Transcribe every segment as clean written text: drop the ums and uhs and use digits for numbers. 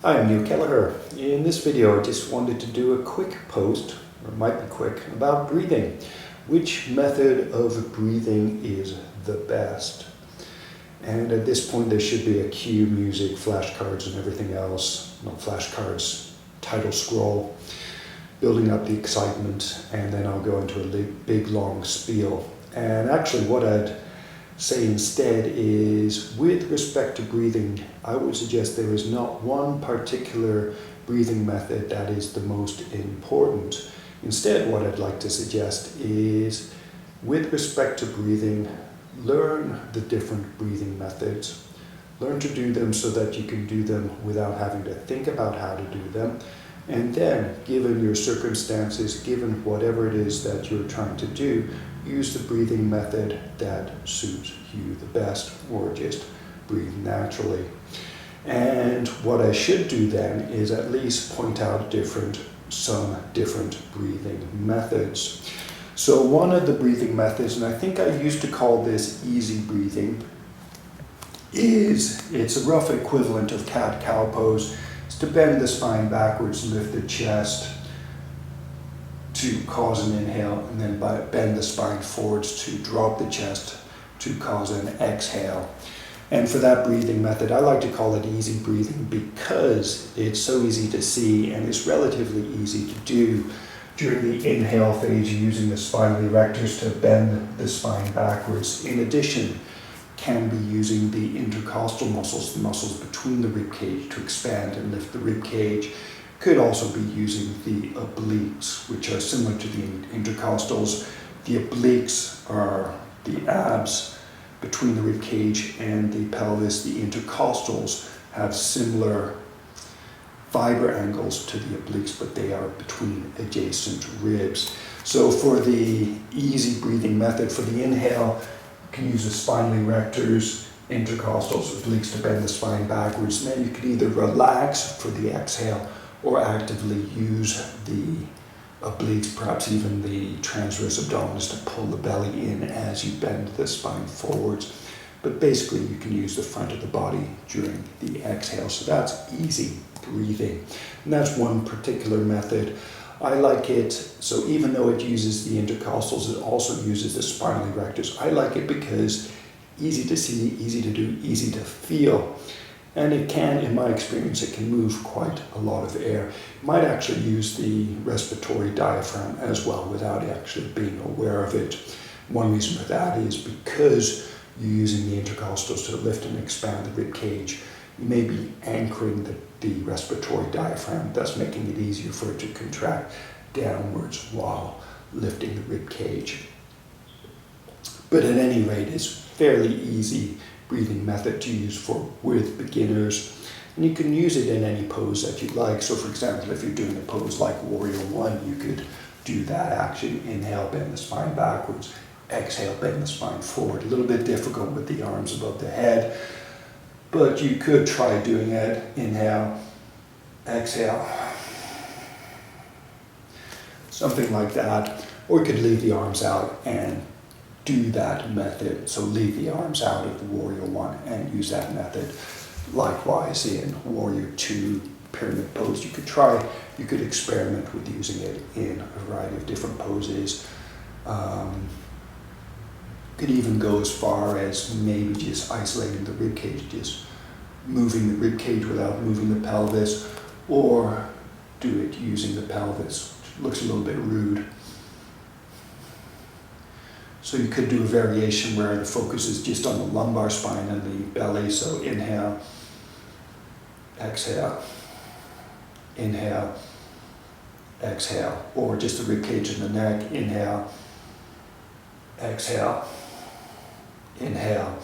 Hi, I'm Neil Kelleher. In this video I just wanted to do a quick post, or it might be quick, about breathing. Which method of breathing is the best? And at this point there should be a cue, music, flashcards and everything else. Not flashcards, title scroll, building up the excitement, and then I'll go into a big long spiel. And actually what I'd say instead is, with respect to breathing, I would suggest there is not one particular breathing method that is the most important. Instead, what I'd like to suggest is, with respect to breathing, learn the different breathing methods. Learn to do them so that you can do them without having to think about how to do them. And then, given your circumstances, given whatever it is that you're trying to do, use the breathing method that suits you the best, or just breathe naturally. And what I should do then is at least point out some different breathing methods. So one of the breathing methods, and I think I used to call this easy breathing, it's a rough equivalent of cat-cow pose. It's to bend the spine backwards, lift the chest to cause an inhale, and then bend the spine forwards to drop the chest to cause an exhale. And for that breathing method, I like to call it easy breathing because it's so easy to see and it's relatively easy to do. During the inhale phase, you're using the spinal erectors to bend the spine backwards. In addition, can be using the intercostal muscles, the muscles between the rib cage, to expand and lift the rib cage. Could also be using the obliques, which are similar to the intercostals. The obliques are the abs between the rib cage and the pelvis. The intercostals have similar fiber angles to the obliques, but they are between adjacent ribs. So for the easy breathing method, for the inhale, you can use the spinal erectors, intercostals, obliques to bend the spine backwards. And then you can either relax for the exhale or actively use the obliques, perhaps even the transverse abdominis, to pull the belly in as you bend the spine forwards. But basically you can use the front of the body during the exhale. So that's easy breathing. And that's one particular method. I like it, so even though it uses the intercostals, it also uses the spinal erectors. I like it because easy to see, easy to do, easy to feel. And it can, in my experience, it can move quite a lot of air. You might actually use the respiratory diaphragm as well without actually being aware of it. One reason for that is because you're using the intercostals to lift and expand the rib cage. You may be anchoring the respiratory diaphragm, thus making it easier for it to contract downwards while lifting the rib cage. But at any rate, it's fairly easy breathing method to use with beginners, and you can use it in any pose that you like. So for example, if you're doing a pose like Warrior One, you could do that action: inhale, bend the spine backwards, exhale, bend the spine forward. A little bit difficult with the arms above the head, but you could try doing it: inhale, exhale, something like that. Or you could leave the arms out and do that method. So leave the arms out of the Warrior One and use that method. Likewise in Warrior Two, pyramid pose, you could experiment with using it in a variety of different poses. Could even go as far as maybe just isolating the rib cage, just moving the rib cage without moving the pelvis, or do it using the pelvis, which looks a little bit rude. So you could do a variation where the focus is just on the lumbar spine and the belly. So inhale, exhale, inhale, exhale, or just the rib cage and the neck. Inhale, exhale, inhale,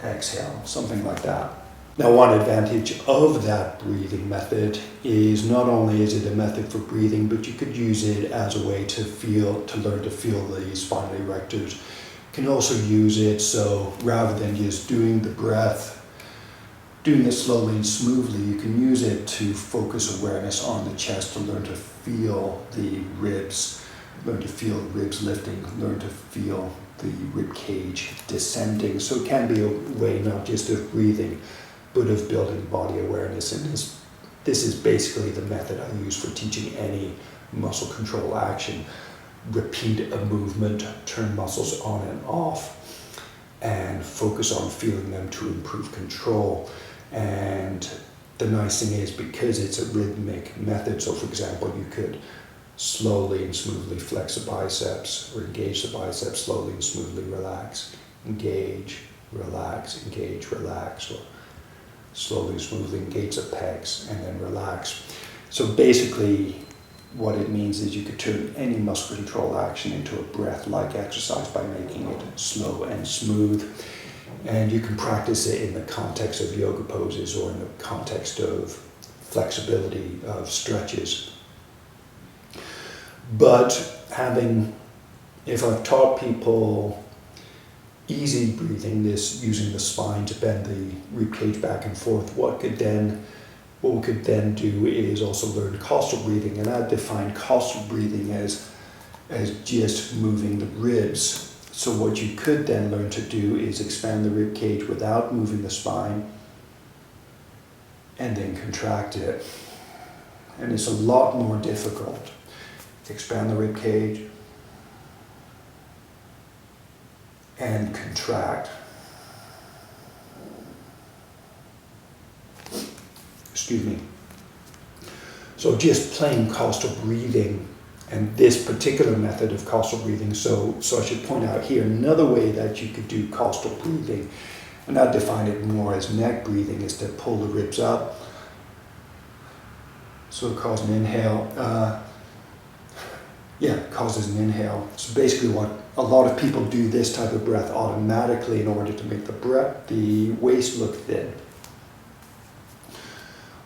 exhale, something like that. Now, one advantage of that breathing method is not only is it a method for breathing, but you could use it as a way to learn to feel the spinal erectors. You can also use it so rather than just doing the breath, doing it slowly and smoothly, you can use it to focus awareness on the chest, to learn to feel the ribs, learn to feel the ribs lifting, learn to feel the rib cage descending. So it can be a way not just of breathing, but of building body awareness. And this is basically the method I use for teaching any muscle control action. Repeat a movement, turn muscles on and off, and focus on feeling them to improve control. And the nice thing is, because it's a rhythmic method, so for example, you could slowly and smoothly flex the biceps, or engage the biceps, slowly and smoothly relax, engage, relax, engage, relax, or slowly and smoothly engage the pecs and then relax. So basically, what it means is you could turn any muscle control action into a breath-like exercise by making it slow and smooth. And you can practice it in the context of yoga poses or in the context of flexibility of stretches. But if I've taught people easy breathing, this using the spine to bend the rib cage back and forth, what we could then do is also learn costal breathing. And I define costal breathing as just moving the ribs. So what you could then learn to do is expand the rib cage without moving the spine, and then contract it. And it's a lot more difficult. Expand the rib cage and contract. Excuse me. So just plain costal breathing, and this particular method of costal breathing, so I should point out here another way that you could do costal breathing, and I define it more as neck breathing, is to pull the ribs up. So it causes an inhale. Causes an inhale. So basically what a lot of people do this type of breath automatically in order to make the waist look thin.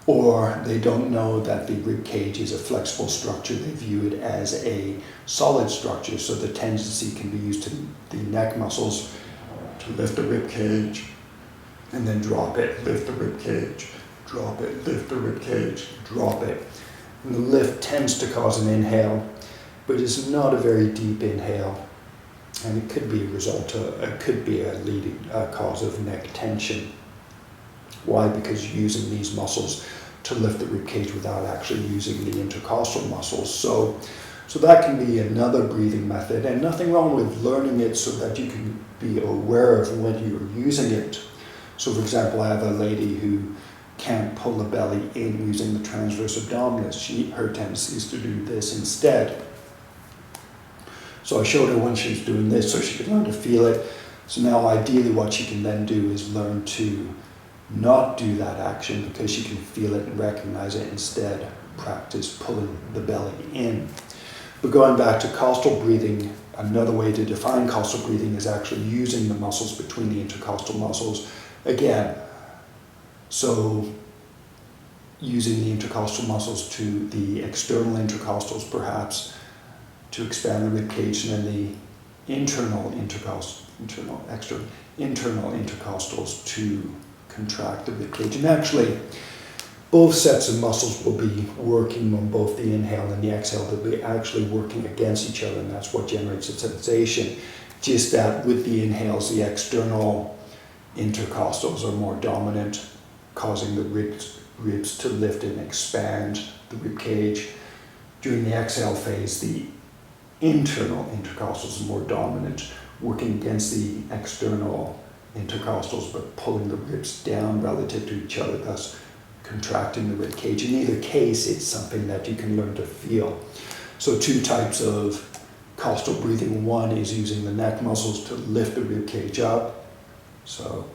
Or they don't know that the rib cage is a flexible structure. They view it as a solid structure. So the tendency can be used to the neck muscles to lift the rib cage and then drop it, lift the rib cage, drop it, lift the rib cage, drop it. And the lift tends to cause an inhale, but it's not a very deep inhale. And it could be a leading cause of neck tension. Why? Because you're using these muscles to lift the rib cage without actually using the intercostal muscles. So that can be another breathing method, and nothing wrong with learning it so that you can be aware of when you're using it. So for example, I have a lady who can't pull the belly in using the transverse abdominis. Her tendency is to do this instead. So I showed her when she was doing this so she could learn to feel it. So now ideally what she can then do is learn to not do that action because she can feel it and recognize it. Instead, practice pulling the belly in. But going back to costal breathing, another way to define costal breathing is actually using the muscles between the intercostal muscles. Again, so using the intercostal muscles to the external intercostals perhaps to expand the rib cage, and then the internal intercostals to contract the rib cage. And actually, both sets of muscles will be working on both the inhale and the exhale. They'll be actually working against each other, and that's what generates the sensation. Just that with the inhales, the external intercostals are more dominant, causing the ribs to lift and expand the rib cage. During the exhale phase, the internal intercostals are more dominant, working against the external intercostals but pulling the ribs down relative to each other, thus contracting the rib cage. In either case, it's something that you can learn to feel. So two types of costal breathing. One is using the neck muscles to lift the rib cage up. So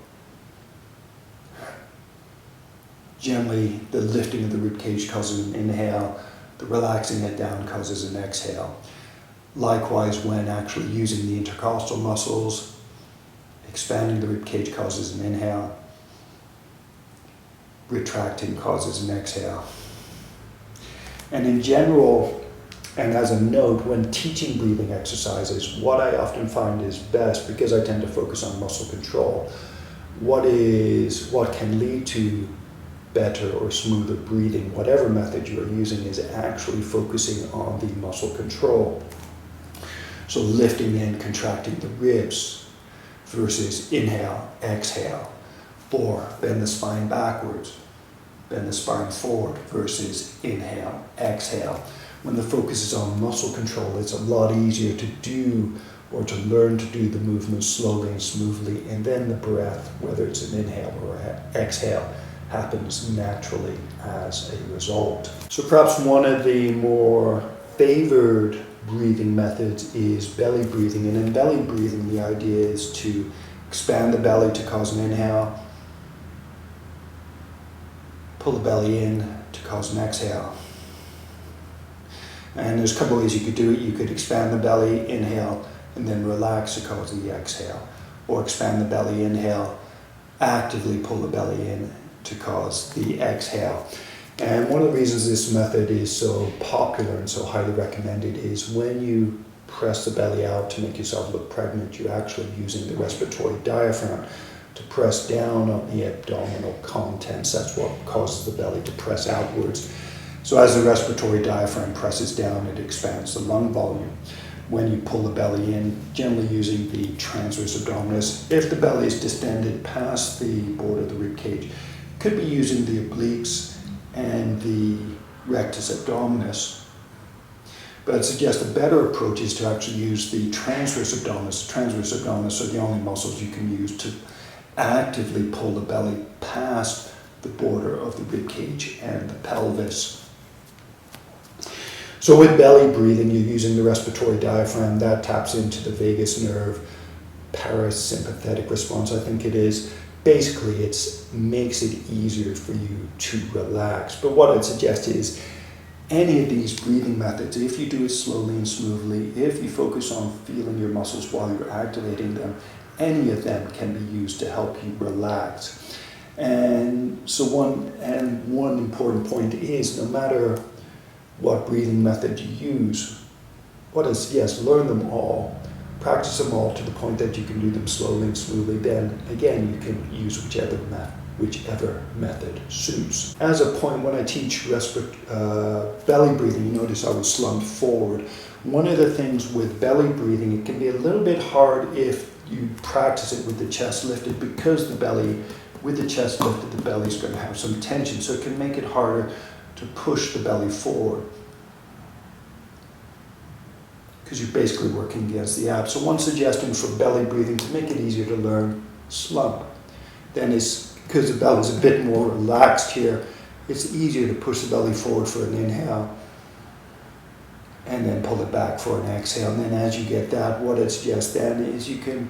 generally the lifting of the rib cage causes an inhale, the relaxing it down causes an exhale. Likewise, when actually using the intercostal muscles, expanding the rib cage causes an inhale, retracting causes an exhale. And in general, and as a note, when teaching breathing exercises, what I often find is best, because I tend to focus on muscle control, what can lead to better or smoother breathing, whatever method you are using, is actually focusing on the muscle control. So lifting and contracting the ribs versus inhale, exhale, Or bend the spine backwards, bend the spine forward versus inhale, exhale. When the focus is on muscle control, it's a lot easier to do or to learn to do the movement slowly and smoothly, and then the breath, whether it's an inhale or an exhale, happens naturally as a result. So perhaps one of the more favored breathing methods is belly breathing. And in belly breathing, the idea is to expand the belly to cause an inhale, pull the belly in to cause an exhale. And there's a couple of ways you could do it. You could expand the belly, inhale, and then relax to cause the exhale. Or expand the belly, inhale, actively pull the belly in to cause the exhale. And one of the reasons this method is so popular and so highly recommended is when you press the belly out to make yourself look pregnant, you're actually using the respiratory diaphragm to press down on the abdominal contents. That's what causes the belly to press outwards. So as the respiratory diaphragm presses down, it expands the lung volume. When you pull the belly in, generally using the transverse abdominis, if the belly is distended past the border of the rib cage, could be using the obliques and the rectus abdominis. But I'd suggest a better approach is to actually use the transverse abdominis. Transverse abdominis are the only muscles you can use to actively pull the belly past the border of the rib cage and the pelvis. So with belly breathing, you're using the respiratory diaphragm. That taps into the vagus nerve, parasympathetic response, I think it is. Basically, it makes it easier for you to relax. But what I'd suggest is any of these breathing methods, if you do it slowly and smoothly, if you focus on feeling your muscles while you're activating them, any of them can be used to help you relax. And so one important point is no matter what breathing method you use, learn them all, practice them all to the point that you can do them slowly and smoothly. Then again, you can use whichever method suits. As a point, when I teach belly breathing, you notice I was slumped forward. One of the things with belly breathing, it can be a little bit hard if you practice it with the chest lifted, because with the chest lifted, the belly is going to have some tension, so it can make it harder to push the belly forward, because you're basically working against the abs. So one suggestion for belly breathing to make it easier to learn, slump. Then is, because the belly is a bit more relaxed here, it's easier to push the belly forward for an inhale and then pull it back for an exhale. And then as you get that, what I'd suggest then is you can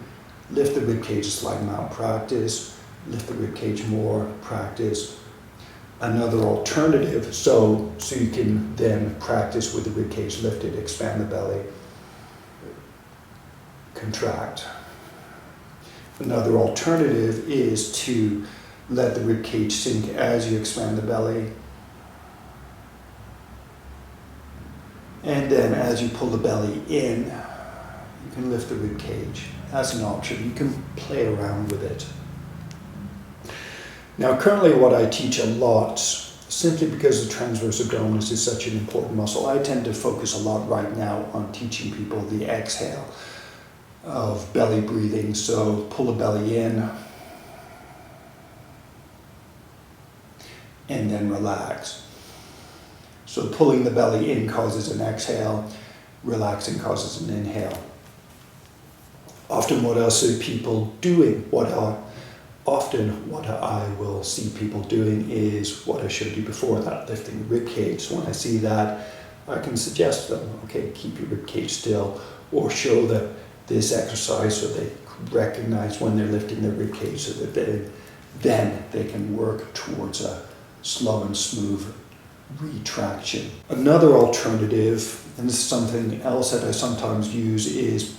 lift the rib cage a slight amount, practice, lift the rib cage more, practice. Another alternative, so you can then practice with the rib cage lifted, expand the belly, contract. Another alternative is to let the rib cage sink as you expand the belly. And then as you pull the belly in, you can lift the rib cage. That's an option. You can play around with it. Now, currently what I teach a lot, simply because the transverse abdominis is such an important muscle, I tend to focus a lot right now on teaching people the exhale of belly breathing. So pull the belly in and then relax. So pulling the belly in causes an exhale, relaxing causes an inhale. Often what I see people doing, what I will see people doing is what I showed you before, that lifting the rib cage. So when I see that, I can suggest to them, okay, keep your rib cage still, or show them this exercise so they recognize when they're lifting their rib cage, so that then they can work towards a slow and smooth retraction. Another alternative, and this is something else that I sometimes use, is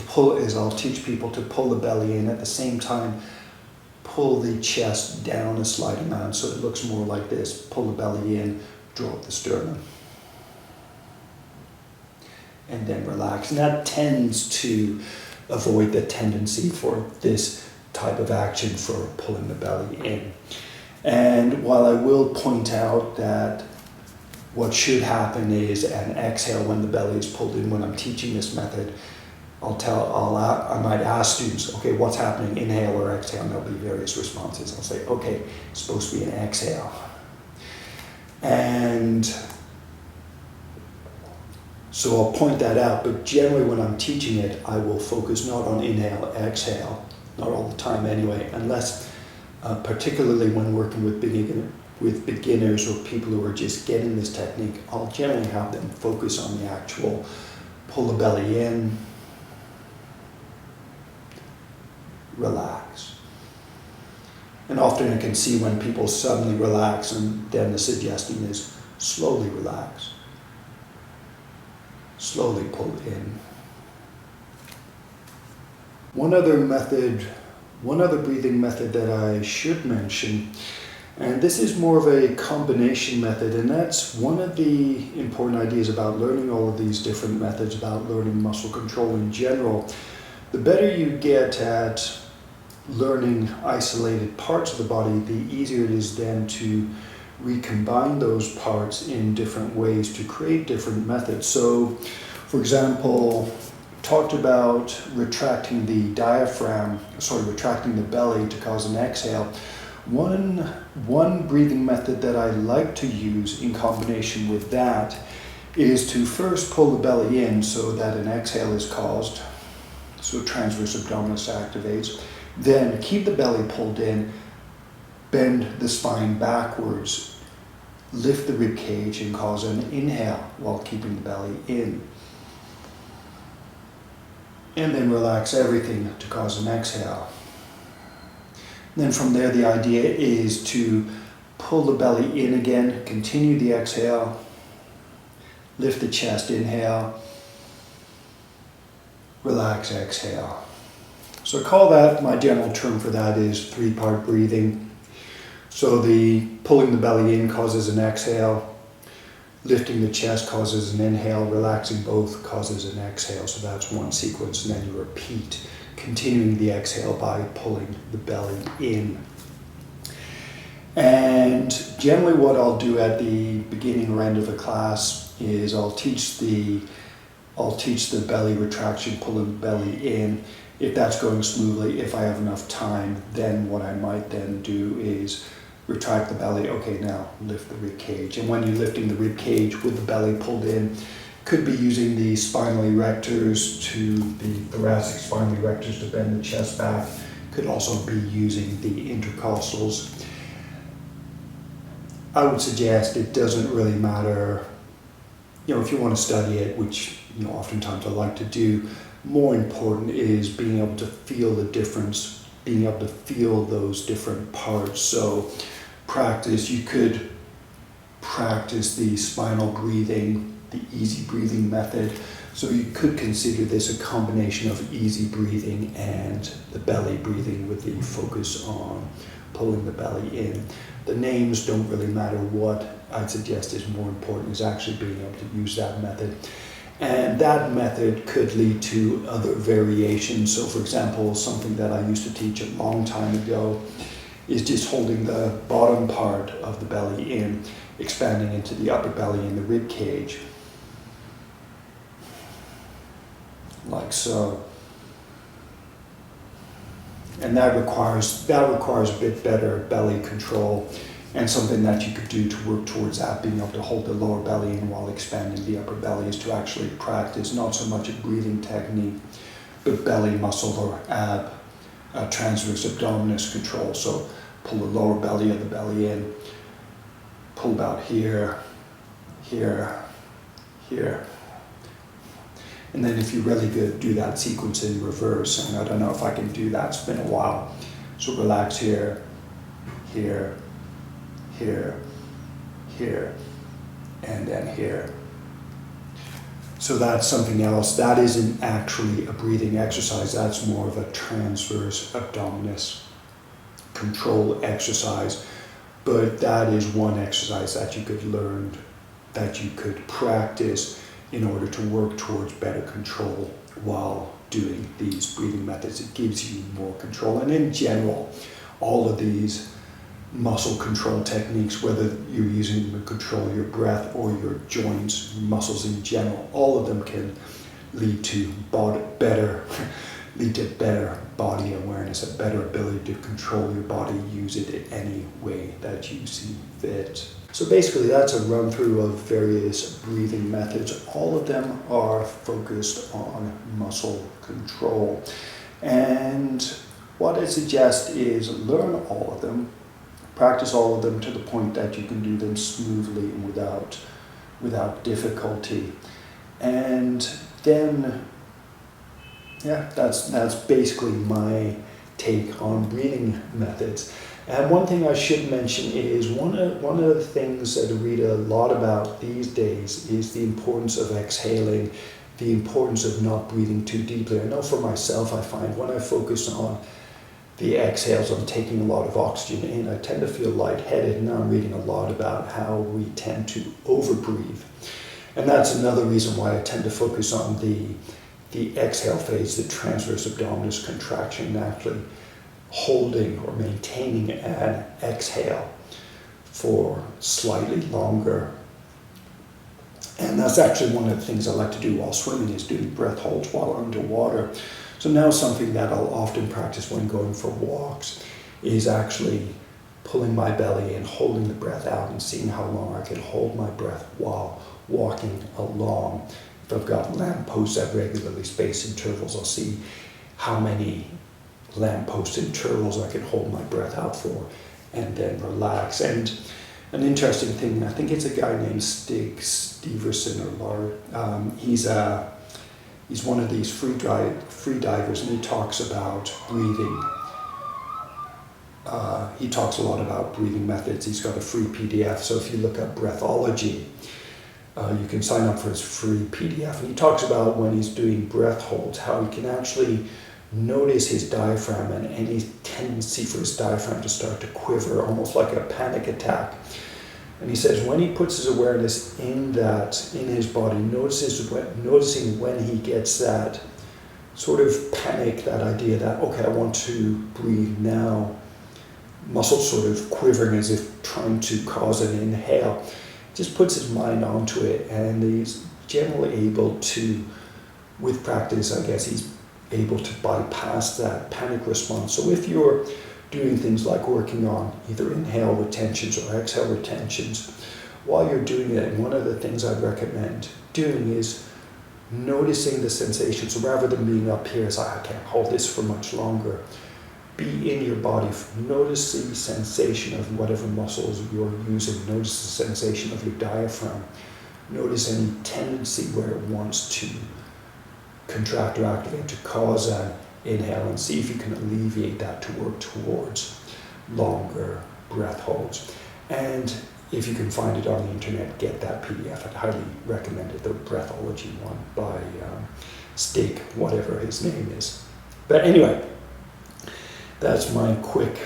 I'll teach people to pull the belly in at the same time. Pull the chest down a slight amount so it looks more like this. Pull the belly in, drop the sternum, and then relax. And that tends to avoid the tendency for this type of action for pulling the belly in. And while I will point out that what should happen is an exhale when the belly is pulled in when I'm teaching this method, I might ask students, okay, what's happening, inhale or exhale? And there'll be various responses. I'll say, okay, it's supposed to be an exhale. And so I'll point that out, but generally when I'm teaching it, I will focus not on inhale, exhale, not all the time anyway, unless, particularly when working with beginners or people who are just getting this technique, I'll generally have them focus on the actual pull the belly in, relax. And often I can see when people suddenly relax, and then the suggestion is slowly relax. Slowly pull in. One other breathing method that I should mention, and this is more of a combination method, and that's one of the important ideas about learning all of these different methods, about learning muscle control in general. The better you get at learning isolated parts of the body, the easier it is then to recombine those parts in different ways to create different methods. So, for example, talked about retracting the retracting the belly to cause an exhale. One breathing method that I like to use in combination with that is to first pull the belly in so that an exhale is caused, so transverse abdominis activates. Then keep the belly pulled in, bend the spine backwards, lift the rib cage and cause an inhale while keeping the belly in. And then relax everything to cause an exhale. Then from there, the idea is to pull the belly in again, continue the exhale, lift the chest, inhale, relax, exhale. So I call that, my general term for that is 3-part breathing. So the pulling the belly in causes an exhale, lifting the chest causes an inhale, relaxing both causes an exhale. So that's one sequence, and then you repeat, continuing the exhale by pulling the belly in. And generally what I'll do at the beginning or end of a class is I'll teach the belly retraction, pulling the belly in. If that's going smoothly, if I have enough time, then what I might then do is retract the belly. Okay, now lift the rib cage. And when you're lifting the rib cage with the belly pulled in, could be using the spinal erectors the thoracic spinal erectors to bend the chest back. Could also be using the intercostals. I would suggest it doesn't really matter, if you want to study it, which oftentimes I like to do. More important is being able to feel the difference, being able to feel those different parts. So you could practice the spinal breathing, the easy breathing method. So you could consider this a combination of easy breathing and the belly breathing with the focus on pulling the belly in. The names don't really matter. What I'd suggest is more important is actually being able to use that method. And that method could lead to other variations. So for example, something that I used to teach a long time ago is just holding the bottom part of the belly in, expanding into the upper belly and the rib cage, like so. And that requires a bit better belly control, and something that you could do to work towards that, being able to hold the lower belly in while expanding the upper belly, is to actually practice not so much a breathing technique, but belly muscle or ab, transverse abdominis control. So pull the lower belly of the belly in, pull about here, here, here. And then if you're really good, do that sequence in reverse. And I don't know if I can do that, it's been a while. So relax here, here, here, here, and then here. So that's something else. That isn't actually a breathing exercise. That's more of a transverse abdominis control exercise. But that is one exercise that you could learn, that you could practice in order to work towards better control while doing these breathing methods. It gives you more control. And in general, all of these muscle control techniques, whether you're using them to control your breath or your joints, muscles in general, all of them can lead to better body awareness, a better ability to control your body, use it in any way that you see fit. So basically that's a run through of various breathing methods. All of them are focused on muscle control. And what I suggest is learn all of them, practice all of them to the point that you can do them smoothly and without difficulty. And then, yeah, that's basically my take on breathing methods. And one thing I should mention is one of the things that I read a lot about these days is the importance of exhaling, the importance of not breathing too deeply. I know for myself, I find when I focus on the exhales, I'm taking a lot of oxygen in, I tend to feel lightheaded. And now I'm reading a lot about how we tend to overbreathe. And that's another reason why I tend to focus on the exhale phase, the transverse abdominis contraction, actually holding or maintaining an exhale for slightly longer. And that's actually one of the things I like to do while swimming, is doing breath holds while underwater. So now something that I'll often practice when going for walks is actually pulling my belly and holding the breath out and seeing how long I can hold my breath while walking along. If I've got lampposts at regularly spaced intervals, I'll see how many lamppost intervals I can hold my breath out for and then relax. And an interesting thing, I think it's a guy named Stig Steverson or Lard. He's one of these free divers, and he talks about breathing. He talks a lot about breathing methods. He's got a free PDF, so if you look up breathology, you can sign up for his free PDF. And he talks about when he's doing breath holds, how he can actually notice his diaphragm and any tendency for his diaphragm to start to quiver, almost like a panic attack. And he says when he puts his awareness in his body, noticing when he gets that sort of panic, that idea that, okay, I want to breathe now, muscles sort of quivering as if trying to cause an inhale, just puts his mind onto it, and he's generally able to, with practice, I guess, he's able to bypass that panic response. So if you're doing things like working on either inhale retentions or exhale retentions, while you're doing it, one of the things I'd recommend doing is noticing the sensation. So rather than being up here, it's like, I can't hold this for much longer, be in your body. Notice the sensation of whatever muscles you're using. Notice the sensation of your diaphragm. Notice any tendency where it wants to contract or activate to cause an inhale, and see if you can alleviate that to work towards longer breath holds. And if you can find it on the internet, get that PDF. I'd highly recommend it, the breathology one by Stig, whatever his name is. But anyway, that's my quick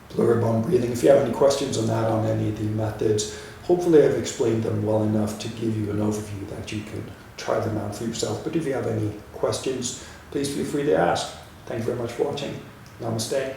blurb on breathing. If you have any questions on that, on any of the methods, hopefully I've explained them well enough to give you an overview that you can try them out for yourself. But if you have any questions, please feel free to ask. Thank you very much for watching. Namaste.